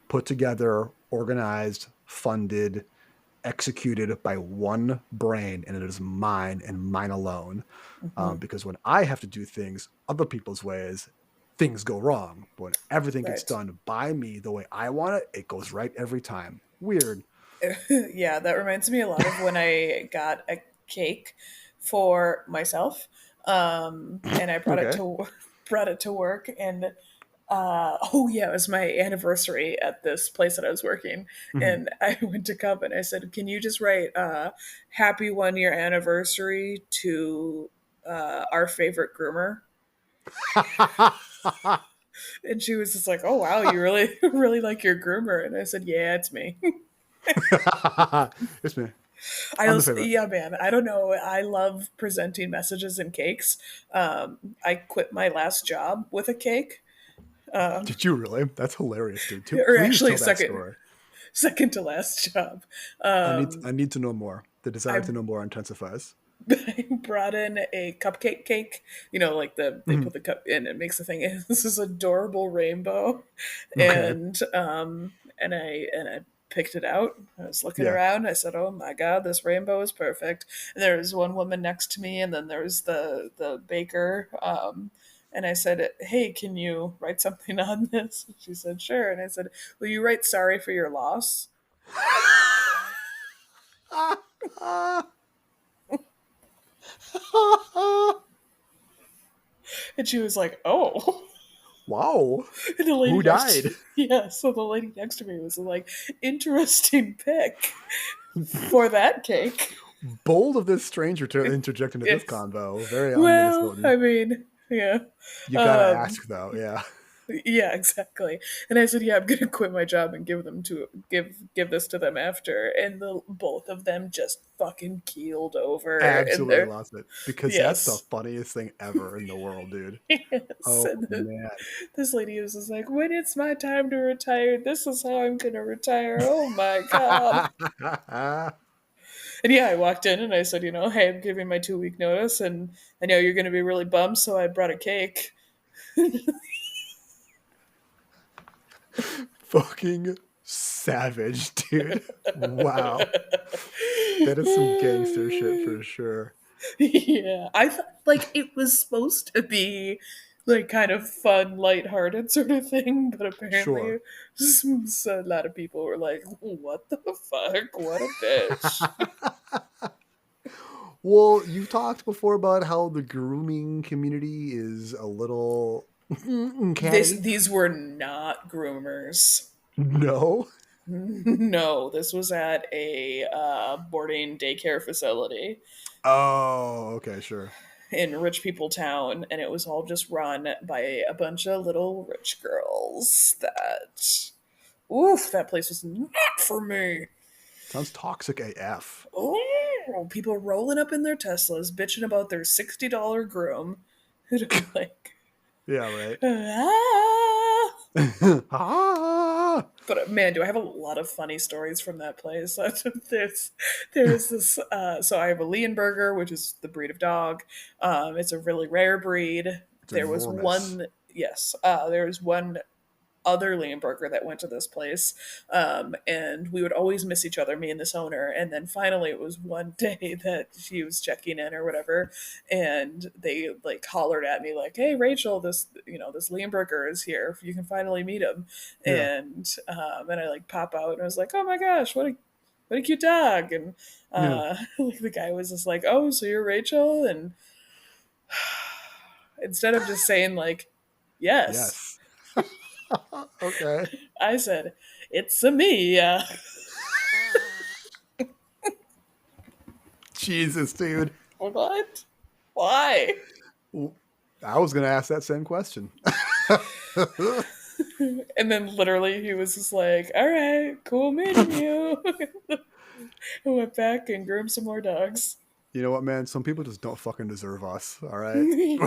put together, organized, funded, executed by one brain, and it is mine and mine alone. hmm, Because when I have to do things other people's ways, things go wrong. But when everything gets right. done by me the way I want it, it goes right every time. Weird. Yeah, that reminds me a lot of when I got a cake for myself, and I brought it Okay. to brought it to work, and oh yeah, it was my anniversary at this place that I was working, Mhm. and I went to come and I said, "Can you just write happy 1 year anniversary to our favorite groomer?" And she was just like, "Oh wow, you really really like your groomer?" And I said, "Yeah, it's me." It's me. I I'm the also, favorite. yeah, man. I don't know. I love presenting messages and cakes. I quit my last job with a cake, Did you really? That's hilarious, dude. or Please actually tell that second story. second to last job. I need to know more. The desire I to know more intensifies. I brought in a cupcake cake. You know, like they Mhm. put the cup in, it makes the thing. This is adorable rainbow, Okay. and I picked it out. I was looking Yeah. around. I said, "Oh my god, this rainbow is perfect." And there was one woman next to me, and then there was the baker. And I said, "Hey, can you write something on this?" She said, "Sure." And I said, "Will you write sorry for your loss?" And she was like, "Oh." Wow. And the lady Who next died? to, yeah, so the lady next to me was like, interesting pick for that cake. Bold of this stranger to interject into this Yes. convo. Very on Well, Minnesotan. I mean, yeah. You gotta Um, ask though. Yeah. yeah, exactly. And I said, yeah, I'm gonna quit my job and give this to them after. And the both of them just fucking keeled over in Absolutely their lost it. Because that's the yes. funniest thing ever in the world, dude. Yes. Oh And man. this lady was just like, when it's my time to retire, this is how I'm gonna retire. Oh my god. And yeah, I walked in and I said, hey, I'm giving my 2 week notice, and I know you're going to be really bummed, so I brought a cake. Fucking savage, dude. Wow. That is some gangster shit for sure. Yeah, I thought like it was supposed to be like kind of fun, lighthearted sort of thing, but apparently Sure. a lot of people were like, "What the fuck? What a bitch!" Well, you talked before about how the grooming community is a little This catty. these were not groomers. No. No, this was at a boarding daycare facility Oh, okay, sure. in rich people town, and it was all just run by a bunch of little rich girls. Oof, that place was not for me. Sounds toxic AF. Oh, people rolling up in their Teslas, bitching about their $60 groom. And I'm like, Yeah, right. ah. Ah! But man, do I have a lot of funny stories from that place. there's there's this so I have a Leonberger, which is the breed of dog. It's a really rare breed. It's There was enormous. one, yes, there was one other Leonberger that went to this place, and we would always miss each other, me and this owner. And then finally, it was one day that she was checking in or whatever, and they like hollered at me like, "Hey, Rachel, this Leonberger is here. You can finally meet him." Yeah. And I like pop out and I was like, "Oh my gosh, what a cute dog!" And Yeah. like the guy was just like, "Oh, so you're Rachel?" And instead of just saying like, "Yes," Yes. Okay. I said, "It's a me." Jesus, dude. What? Why? I was gonna ask that same question. And then literally he was just like, "All right, cool meeting you." I went back and groomed some more dogs. You know what, man? Some people just don't fucking deserve us. All right.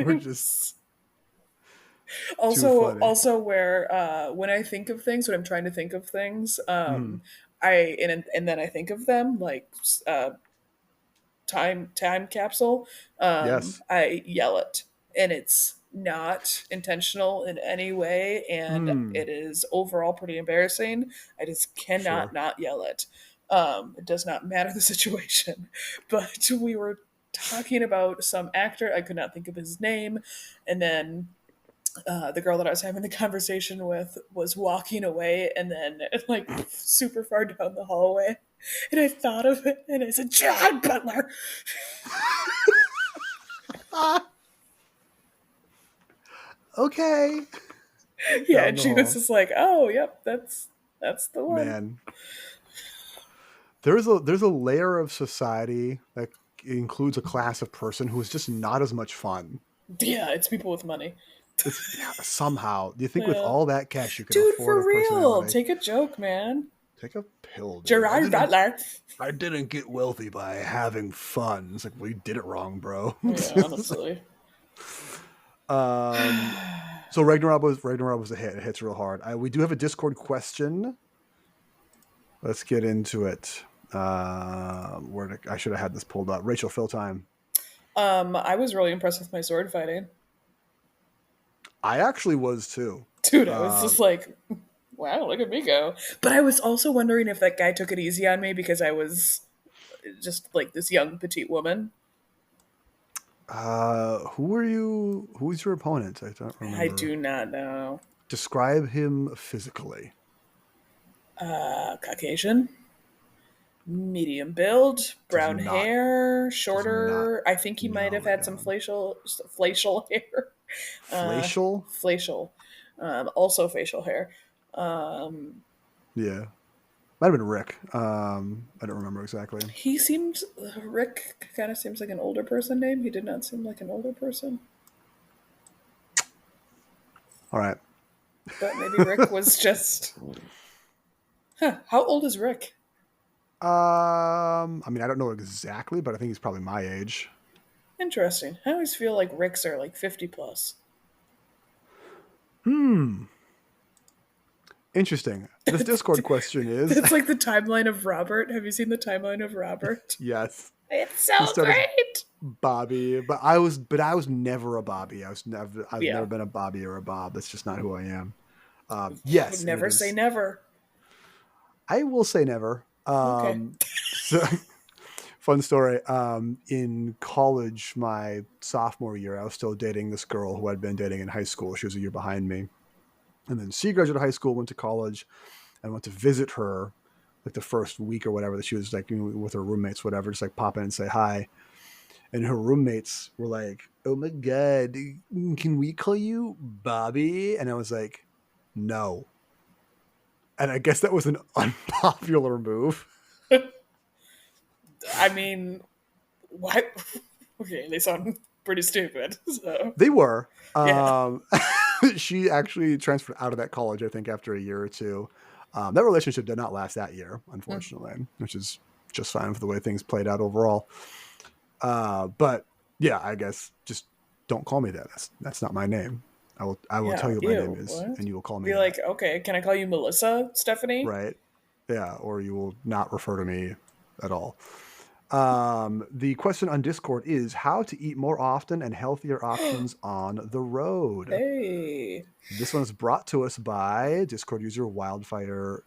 We're just too Also, funny. also where when I think of things, when I'm trying to think of things, Mhm. and then I think of them like time capsule. Yes. I yell it, and it's not intentional in any way, and Mm. it is overall pretty embarrassing. I just cannot Sure. not yell it. It does not matter the situation, but we were talking about some actor. I could not think of his name, and then the girl that I was having the conversation with was walking away, and then like super far down the hallway, and I thought of it, and I said, "John Butler." Ah, okay. Yeah, Down and the she was hall. just like, "Oh, yep, that's the one." Man, there's a layer of society that includes a class of person who is just not as much fun. Yeah, it's people with money. It's yeah, somehow. Do you think with Yeah, all that cash you could dude, afford a for real, personality? take a joke, man. Take a pill, dude. I Gerard didn't Butler. I didn't get wealthy by having fun. It's like, well, you did it wrong, bro. Yeah, honestly. um so Ragnarok was a hit. It hits real hard. We do have a Discord question. Let's get into it. I should have had this pulled up. Rachel, fill time. I was really impressed with my sword fighting, I actually was too. dude. I was Um, just like, "Wow, look at me go!" But I was also wondering if that guy took it easy on me because I was just like this young petite woman. who were you? Who was your opponent? I don't I remember. do not know. Describe him physically. Caucasian, medium build, Does brown not hair, does not shorter. I think he might have narrow it had some down. facial hair. Flacial? Facial. Also facial hair. Yeah, might have been Rick. I don't remember exactly. He seemed Rick kind of seems like an older person name. He did not seem like an older person, All right. but maybe Rick was just. Huh, how old is Rick? I mean, I don't know exactly, but I think he's probably my age. Interesting. I always feel like Ricks are like 50 plus. Hmm. Interesting. This Discord question is It's like the timeline of Robert. Have you seen the timeline of Robert? yes. It's He so started as great. Bobby, but I was never a Bobby. I've Yeah. never been a Bobby or a Bob. That's just not who I am. Yes, and it Never say is. never. I will say never. Okay. So fun story. In college, my sophomore year, I was still dating this girl who I'd been dating in high school. She was a year behind me, and then she graduated high school, went to college, and went to visit her like the first week or whatever that she was like with her roommates, whatever, just like pop in and say hi. And her roommates were like, "Oh my god, can we call you Bobby?" And I was like, "No." And I guess that was an unpopular move. I mean, what? Okay, they sound pretty stupid. So, They were. yeah. She actually transferred out of that college, I think, after a year or two. That relationship did not last that year, Mm. unfortunately, which is just fine for the way things played out overall. But yeah, I guess just don't call me that. That's not my name. I will tell Yeah. you what my name Ew. is, What? and you will call me Be that, like, okay, can I call you Melissa, Stephanie? right? Yeah, or you will not refer to me at all. The question on Discord is how to eat more often and healthier options on the road. Hey. This one is brought to us by Discord user Wildfire.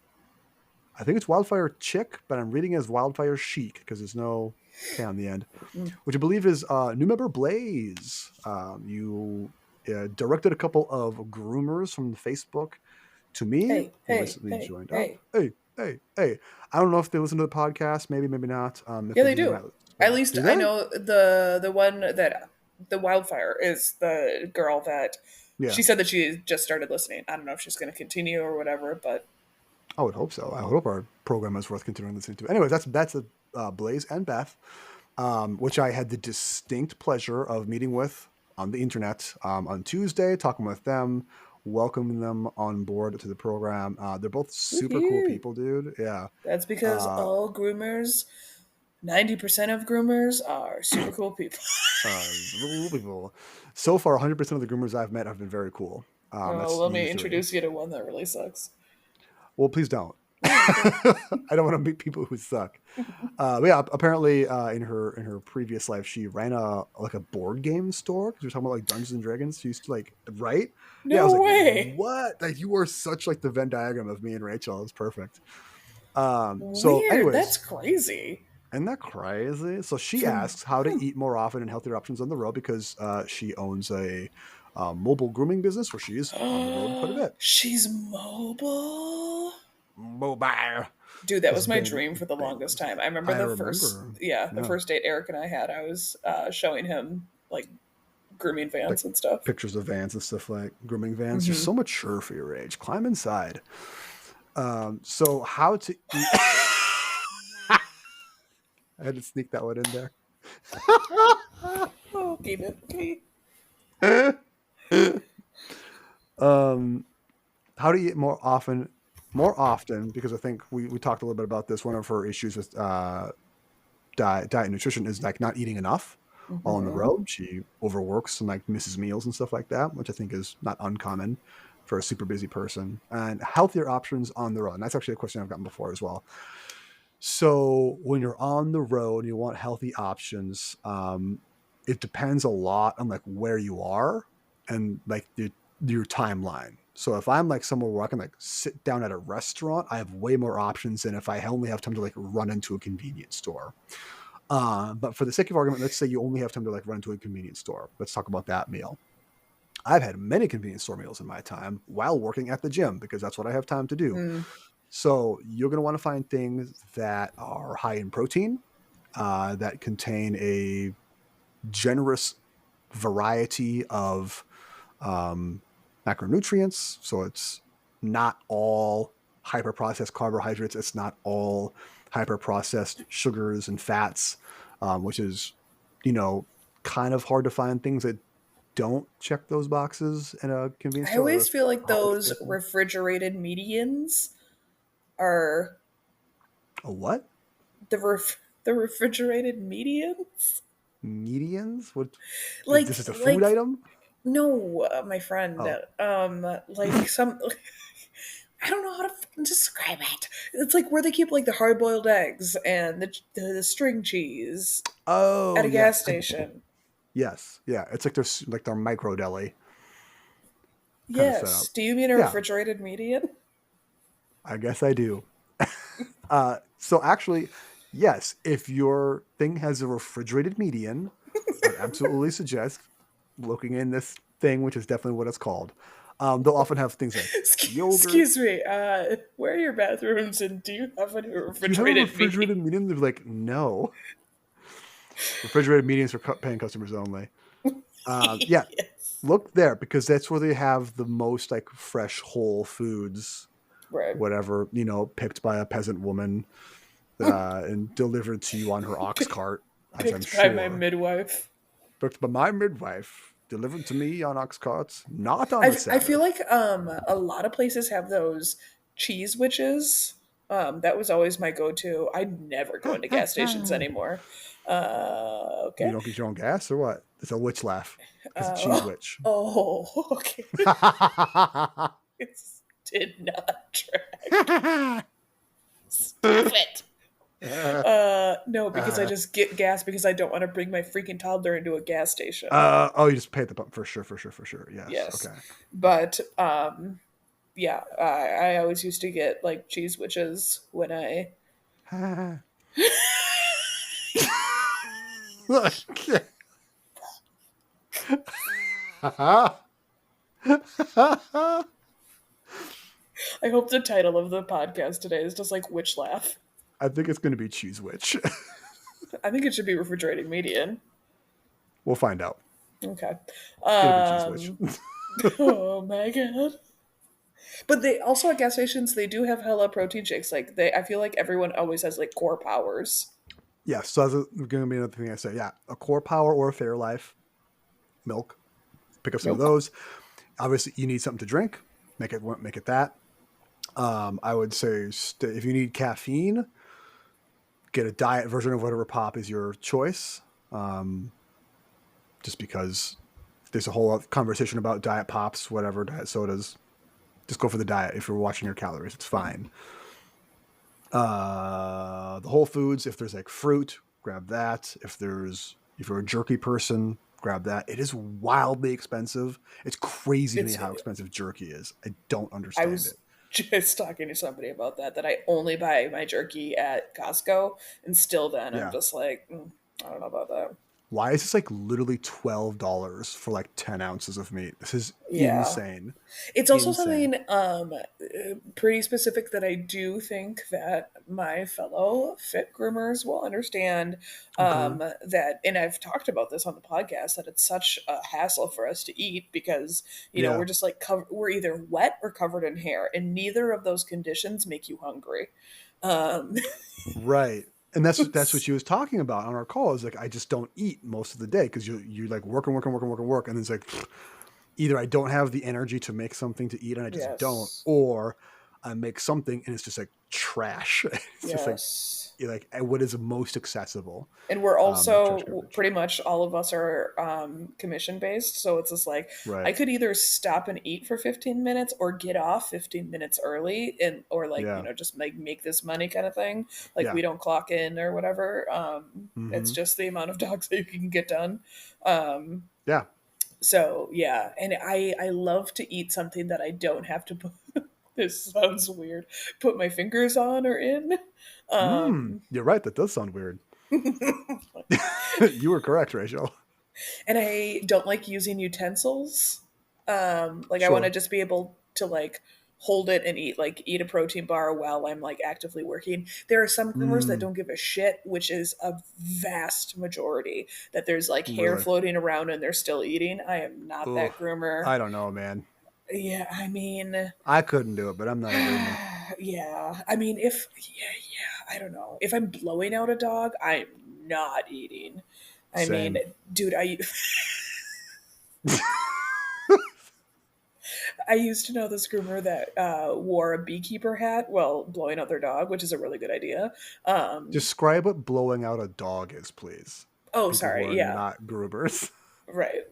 I think it's Wildfire Chick, but I'm reading it as Wildfire Chic because there's no K on the end, Mm. which I believe is new member Blaze. You directed a couple of groomers from Facebook to me Hey, who hey, recently hey, joined up. hey. Hey, hey, hey. I don't know if they listen to the podcast, maybe not. If Yeah, they they do, they do. might. At least Do I they? know the one that the wildfire is the girl that Yeah, she said that she just started listening. I don't know if she's going to continue or whatever, but I would hope so. I hope our program is worth continuing listening to. Anyways, that's a Blaze and Beth, which I had the distinct pleasure of meeting with on the internet on Tuesday, talking with them, welcoming them on board to the program. They're both super cool woohoo. people, dude. Yeah. That's because Uh, all groomers 90% of groomers are super cool people. So far, 100% of the groomers I've met have been very cool. Oh, That's let me usually. introduce you to one that really sucks. Well, please don't. Oh, okay. I don't want to meet people who suck. But yeah, apparently in her previous life, she ran a board game store because we're talking about like Dungeons and Dragons. She used to like write. Yeah, I was No like, way. what? Like you are such like the Venn diagram of me and Rachel. It's perfect. So, Weird. That's anyways, crazy. isn't that crazy? So she From asks how to eat more often and healthier options on the road because she owns a mobile grooming business where she's on the road quite a bit. she's mobile. Mobile. Dude, that It's was my been dream for the been longest was. time. I remember I the first, remember. yeah, the Yeah. first date Eric and I had. I was showing him like grooming Like vans and stuff. pictures of vans and stuff like grooming vans. You're Hmm. so mature for your age. Climb inside. So how to eat? I had to sneak that one in there. Oh, keep it. Okay. um, how to eat more often? More often, because I think we talked a little bit about this. One of her issues with diet and nutrition is like not eating enough while on the Hmm. road. She overworks and like misses meals and stuff like that, which I think is not uncommon for a super busy person. And healthier options on the road. And that's actually a question I've gotten before as well. So when you're on the road and you want healthy options, it depends a lot on like where you are and like your timeline. So if I'm like somewhere where I can like sit down at a restaurant, I have way more options than if I only have time to like run into a convenience store. But for the sake of argument, let's say you only have time to like run to a convenience store. Let's talk about that meal. I've had many convenience store meals in my time while working at the gym because that's what I have time to do. Mm. So you're going to want to find things that are high in protein, that contain a generous variety of um, macronutrients. So it's not all hyper processed carbohydrates. It's not all hyper processed sugars and fats, which is, you know, kind of hard to find things that don't check those boxes in a convenience I store. Or always it's feel like hard to those get them. refrigerated medians are A what? the refrigerated medians. Medians? What? This Like is a food like item? no, my friend. Oh, Like some. I don't know how to fucking describe it. It's like where they keep like the hard boiled eggs and the string cheese at oh a yes, gas station. yes, yeah. It's like their micro deli kind of Yes. setup. Do you mean a Yeah, refrigerated median? I guess I do. So actually, yes, if your thing has a refrigerated median, I would absolutely suggest looking in this thing, which is definitely what it's called. They'll often have things like yogurt. Excuse me. Where are your bathrooms, and do you have any Do you have a refrigerated refrigerated median? median? They're like, no. Refrigerated medians for paying customers only. Yeah, Yes. look there because that's where they have the most like fresh whole foods, Right. whatever, picked by a peasant woman and delivered to you on her ox cart, as I'm Picked by my sure. midwife. Picked by my midwife, delivered to me on ox carts, not on the I feel Sabbath. like a lot of places have those cheese witches. That was always my go-to. I never go into gas stations anymore. You Okay. don't get your own gas or what? It's a witch laugh. It's a cheese Uh, witch. oh, okay. It did not track. Stop it. No, because I just get gas because I don't want to bring my freaking toddler into a gas station. Oh, you just pay at the pump for sure, for sure, for sure. Yes. Yes, Okay. but yeah, I always used to get like cheese witches when I. Okay. I hope the title of the podcast today is just like witch laugh. I think it's going to be cheese witch. I think it should be refrigerating median. We'll find out. Okay. It'll be cheese witch. Um. Oh my god. But they also at gas stations they do have hella protein shakes. Like I feel like everyone always has like core powers. Yeah, so that's going to be another thing I say. Yeah, a Core Power or a Fairlife milk. Pick up some of Milk. those. Obviously, you need something to drink. Make it that. I would say if you need caffeine, get a diet version of whatever pop is your choice. Um, just because there's a whole conversation about diet pops, whatever, diet sodas. Just go for the diet if you're watching your calories. It's fine. The Whole Foods, if there's like fruit, grab that. If you're a jerky person, grab that. It is wildly expensive. It's crazy to me It's how expensive jerky is. I don't I understand it. was just talking to somebody about that I only buy my jerky at Costco, and still then I'm Yeah. just like, I don't know about that. Why is this like literally $12 for like 10 ounces of meat? This is Yeah. insane. It's also Insane. something pretty specific that I do think that my fellow fit groomers will understand. Okay. That, and I've talked about this on the podcast, that it's such a hassle for us to eat because Yeah. we're just like we're either wet or covered in hair, and neither of those conditions make you hungry. Um, Right. And that's what she was talking about on our call. Is like I just don't eat most of the day because you like work and work and work and work and work, and it's like either I don't have the energy to make something to eat and I just don't, yes, or I make something and it's just like trash. It's just like yes. you're like what is most accessible. And we're Trash also garbage. pretty much all of us are commission based, so it's just like I Right. could either stop and eat for 15 minutes or get off 15 minutes early, and or like Yeah. just like make this money kind of thing. Like Yeah. we don't clock in or whatever. It's Mm-hmm. just the amount of dogs that you can get done. Um, Yeah. so yeah, and I love to eat something that I don't have to put. This sounds weird. Put my fingers on or in. You're right. That does sound weird. You were correct, Rachel. And I don't like using utensils. Like I want to Sure. just be able to like hold it and eat a protein bar while I'm like actively working. There are some groomers that Mm, don't give a shit, which is a vast majority. That there's like hair really? floating around and they're still eating. I am not Oh, that groomer. I don't know, man. Yeah, I mean, I couldn't do it, but I'm not a groomer. yeah, I mean, if I don't know. If I'm blowing out a dog, I'm not eating. I mean, Same. dude, I used to know this groomer that wore a beekeeper hat while blowing out their dog, which is a really good idea. Um, Describe what blowing out a dog is, please. oh, People who sorry. are Yeah, not groomers. right.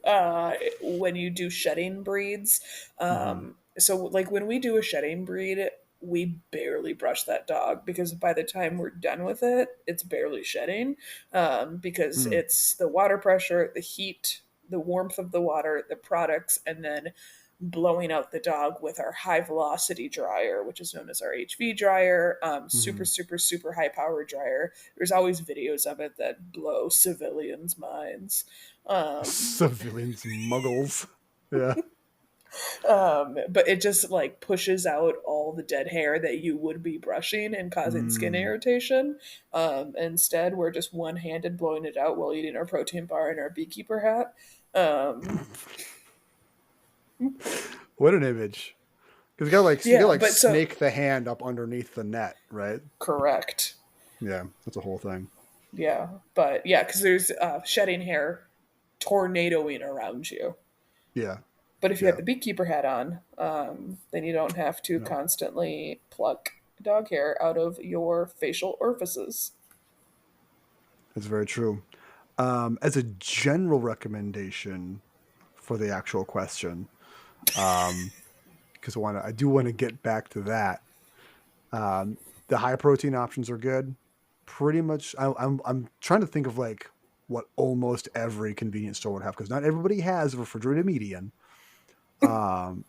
When you do shedding breeds, Hmm. so like when we do a shedding breed, we barely brush that dog because by the time we're done with it, it's barely shedding because Mm. it's the water pressure, the heat, the warmth of the water, the products, and then blowing out the dog with our high velocity dryer, which is known as our HV dryer, super, Hmm. super, super high power dryer. There's always videos of it that blow civilians' minds. Um, Civilians, muggles. Yeah. but it just like pushes out all the dead hair that you would be brushing and causing skin Mm. irritation. Instead, we're just one handed blowing it out while eating our protein bar and our beekeeper hat. Um, What an image. Because you gotta yeah, like but so snake the hand up underneath the net, right? correct. Yeah, that's a whole thing. Yeah, but yeah, because there's shedding hair tornadoing around you. Yeah. But if you have Yeah. the beekeeper hat on, then you don't have to No, constantly pluck dog hair out of your facial orifices. that's very true. As a general recommendation for the actual question, um, because I do want to get back to that. Um, the high protein options are good. Pretty much, I'm trying to think of like what almost every convenience store would have because not everybody has a refrigerated median. Um,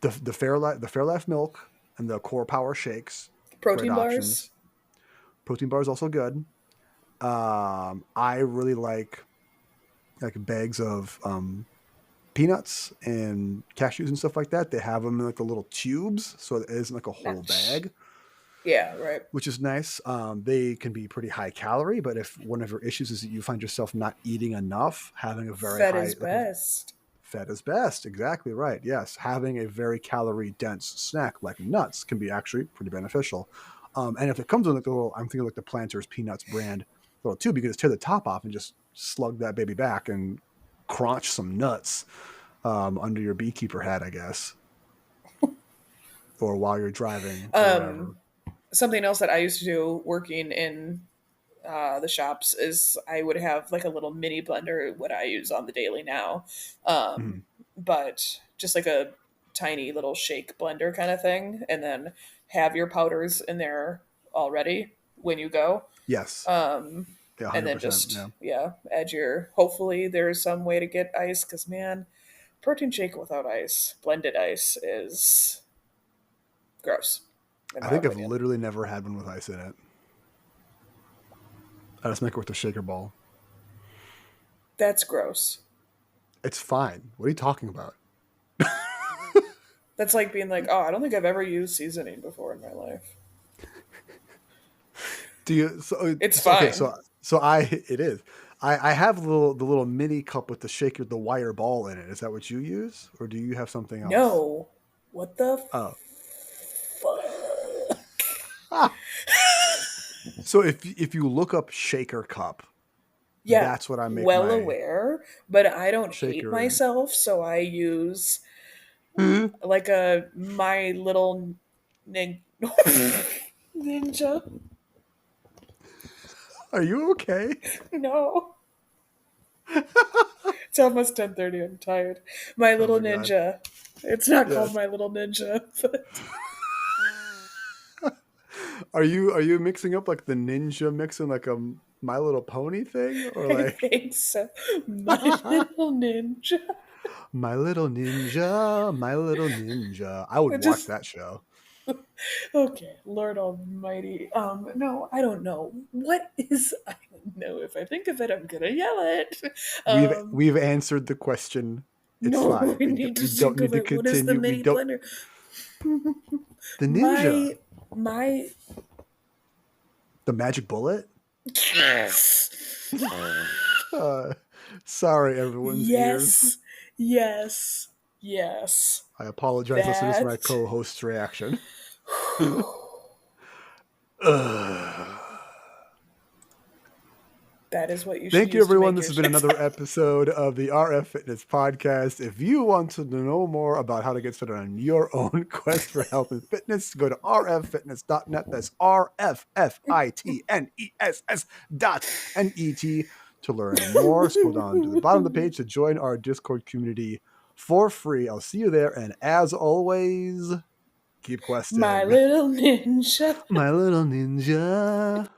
the Fairlife milk and the Core Power shakes, great Protein bars? options. Protein bar is also good. I really like bags of peanuts and cashews and stuff like that. They have them in like the little tubes, so it isn't like a whole Nah. bag, Yeah, right. which is nice. They can be pretty high calorie, but if one of your issues is that you find yourself not eating enough, having a very Fed is high like a best. fat is best. Exactly right. Yes, having a very calorie dense snack like nuts can be actually pretty beneficial. And if it comes in like the little, I'm thinking like the Planters Peanuts brand little tube, you can just tear the top off and just slug that baby back and crunch some nuts under your beekeeper hat, I guess, or while you're driving or whatever. Um, Something else that I used to do working in the shops is I would have like a little mini blender, what I use on the daily now. Mhm. But just like a tiny little shake blender kind of thing, and then have your powders in there already when you go. Yes. Um, Yeah, and then 100%. just, Yeah. yeah, add your, hopefully there's some way to get ice, because man, protein shake without ice, blended ice, is gross, in I my think I've opinion. literally never had one with ice in it. I just make it with a shaker ball. That's gross. It's fine. What are you talking about? That's like being like, oh, I don't think I've ever used seasoning before in my life. Do you? So, It's so okay. fine. So I it is. I have the little mini cup with the shaker, the wire ball in it. Is that what you use, or do you have something else? No. What the Oh. fuck? Ah. So if you look up shaker cup, Yeah, that's what I make well my aware, but I don't hate shaker in. myself, so I use Hmm? like a My Little nin- Ninja. Are you okay? No, it's almost 10:30. I'm tired. My Oh Little my god. Ninja. It's not called Yes. My Little Ninja, but Are you mixing up like the ninja mixing like a My Little Pony thing, or I like think so. My Little Ninja. My Little Ninja, My Little Ninja? I would It watch just that show. okay, Lord Almighty. No, I don't know. What is I don't know. If I think of it, I'm gonna yell it. Um, We've answered the question. It's no, fine. we need to We don't think need of to it. What is the continue. We mini don't. blender? The ninja, My my the magic bullet. yes. Uh, sorry, everyone's ears. Yes. Yes. Yes. I apologize, listeners, for my That co-host's reaction. Ugh. that is what you should Thank you, use to everyone. make This your has been shit. another episode of the RF Fitness Podcast. If you want to know more about how to get started on your own quest for health and fitness, go to rffitness.net. That's rffitness.net to learn more. Scroll down to the bottom of the page to join our Discord community for free. I'll see you there. And as always, keep My questing. little ninja. My little ninja.